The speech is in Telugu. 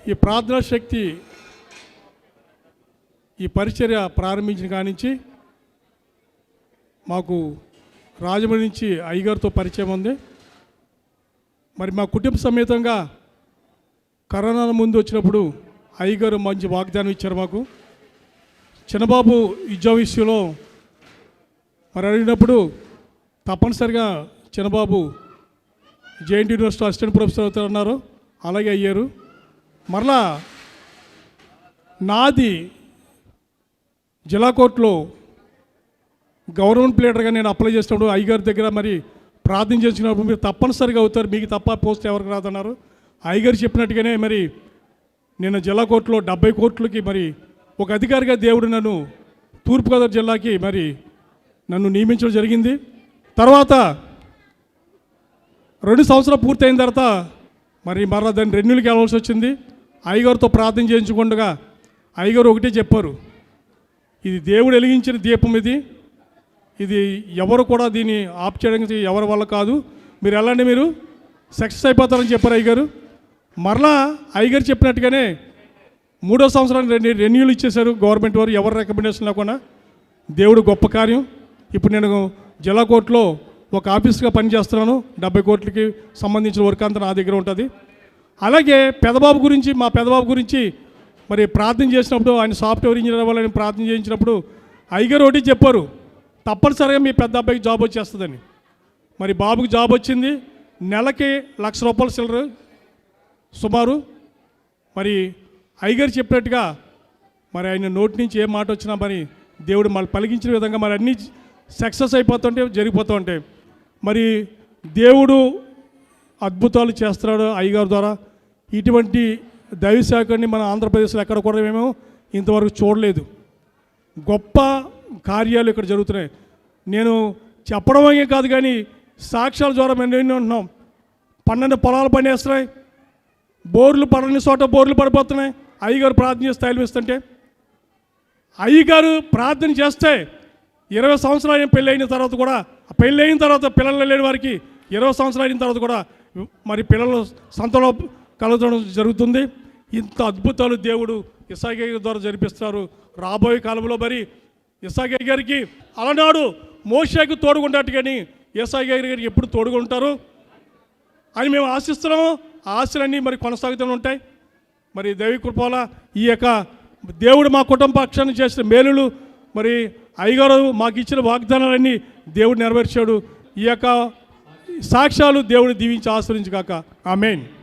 ఈ ప్రార్థనా శక్తి ఈ పరిచర్య ప్రారంభించిన కానించి మాకు రాజమండ్రి నుంచి అయ్యగారితో పరిచయం ఉంది. మరి మా కుటుంబ సమేతంగా కరోనా ముందు వచ్చినప్పుడు అయ్యగారు మంచి వాగ్దానం ఇచ్చారు మాకు. చిన్నబాబు ఉద్యోగ విషయంలో మరి అడిగినప్పుడు తప్పనిసరిగా చిన్నబాబు జేఎన్టీ యూనివర్సిటీ అసిస్టెంట్ ప్రొఫెసర్ అవుతారన్నారు. అలాగే అయ్యారు. మరలా నాది జిల్లా కోర్టులో గవర్నమెంట్ ప్లేటర్గా నేను అప్లై చేసినప్పుడు అయ్యగారి దగ్గర మరి ప్రార్థన చేసినప్పుడు మీరు తప్పనిసరిగా అవుతారు, మీకు తప్ప పోస్ట్ ఎవరికి రాదన్నారు. అయ్యగారు చెప్పినట్టుగానే మరి నేను జిల్లా కోర్టులో 70 కోట్లకి మరి ఒక అధికారిగా దేవుడు నన్ను తూర్పుగోదావరి జిల్లాకి మరి నన్ను నియమించడం జరిగింది. తర్వాత 2 సంవత్సరాలు పూర్తయిన తర్వాత మరి మరలా దాన్ని రెన్యూల్కి వెళ్ళవలసి వచ్చింది. అయ్యగారితో ప్రార్థన చేయించకుండా అయ్యగారు ఒకటే చెప్పారు, ఇది దేవుడు వెలిగించిన దీపం, ఇది ఎవరు కూడా దీన్ని ఆఫ్ చేయడానికి ఎవరి వల్ల కాదు, మీరు వెళ్ళండి, మీరు సక్సెస్ అయిపోతారని చెప్పారు అయ్యగారు. మరలా అయ్యగారు చెప్పినట్టుగానే 3వ సంవత్సరానికి రెన్యూల్ ఇచ్చేశారు గవర్నమెంట్ వారు, ఎవరి రికమెండేషన్ లేకుండా. దేవుడు గొప్ప కార్యం. ఇప్పుడు నేను జిల్లా కోర్టులో ఒక ఆఫీస్గా పనిచేస్తున్నాను. 70 కోట్లకి సంబంధించిన వర్క్ అంతా నా దగ్గర ఉంటుంది. అలాగే మా పెదబాబు గురించి మరి ప్రార్థన చేసినప్పుడు ఆయన సాఫ్ట్వేర్ ఇంజనీర్ అవ్వాలని ప్రార్థన చేయించినప్పుడు అయ్యగారు ఒకటి చెప్పారు, తప్పనిసరిగా మీ పెద్ద అబ్బాయికి జాబ్ వచ్చేస్తుందని. మరి బాబుకి జాబ్ వచ్చింది. నెలకి ₹1,00,000 చిల్లర సుమారు. మరి అయ్యగారు చెప్పినట్టుగా మరి ఆయన నోటి నుంచి ఏ మాట వచ్చినా మరి దేవుడు మళ్ళీ పలికించిన విధంగా మరి అన్నీ సక్సెస్ అయిపోతుంటే జరిగిపోతూ ఉంటాయి. మరి దేవుడు అద్భుతాలు చేస్తున్నాడు అయ్యగారి ద్వారా. ఇటువంటి దైవశాఖని మన ఆంధ్రప్రదేశ్లో ఎక్కడ కూడా మేము ఇంతవరకు చూడలేదు. గొప్ప కార్యాలు ఇక్కడ జరుగుతున్నాయి. నేను చెప్పడమే కాదు కానీ సాక్ష్యాల ద్వారా మేము ఎన్నో ఉంటున్నాం. 12 పొలాలు పనిచేస్తున్నాయి, బోర్లు పడని చోట బోర్లు పడిపోతున్నాయి. అయ్యగారు ప్రార్థన చేసి తైలమిస్తుంటే, అయ్యగారు ప్రార్థన చేస్తే 20 సంవత్సరాలు పెళ్ళి అయిన తర్వాత కూడా, పెళ్ళి అయిన తర్వాత పిల్లలు లేని వారికి 20 సంవత్సరాలు అయిన తర్వాత కూడా మరి పిల్లలు సంతానం కలగడం జరుగుతుంది. ఇంత అద్భుతాలు దేవుడు ఇస్సాకి ద్వారా జరిపిస్తున్నారు. రాబోయే కాలంలో మరి ఇస్సాకి గారికి అలనాడు మోషేకు తోడుకుంటాడు కానీ ఇస్సాకి గారికి ఎప్పుడు తోడుకుంటారు అని మేము ఆశిస్తున్నాము. ఆ ఆశలన్నీ మరి కొనసాగుతూనే ఉంటాయి. మరి దైవ కృపల ఈ యొక్క దేవుడు మా కుటుంబ పక్షాన్ని చేసిన మేలులు, మరి అయ్యగారు మాకు ఇచ్చిన వాగ్దానాలన్నీ దేవుడు నెరవేర్చాడు. ఈ యొక్క సాక్ష్యాలు దేవుడు దీవించి ఆశ్రయించుగాక. ఆమేన్.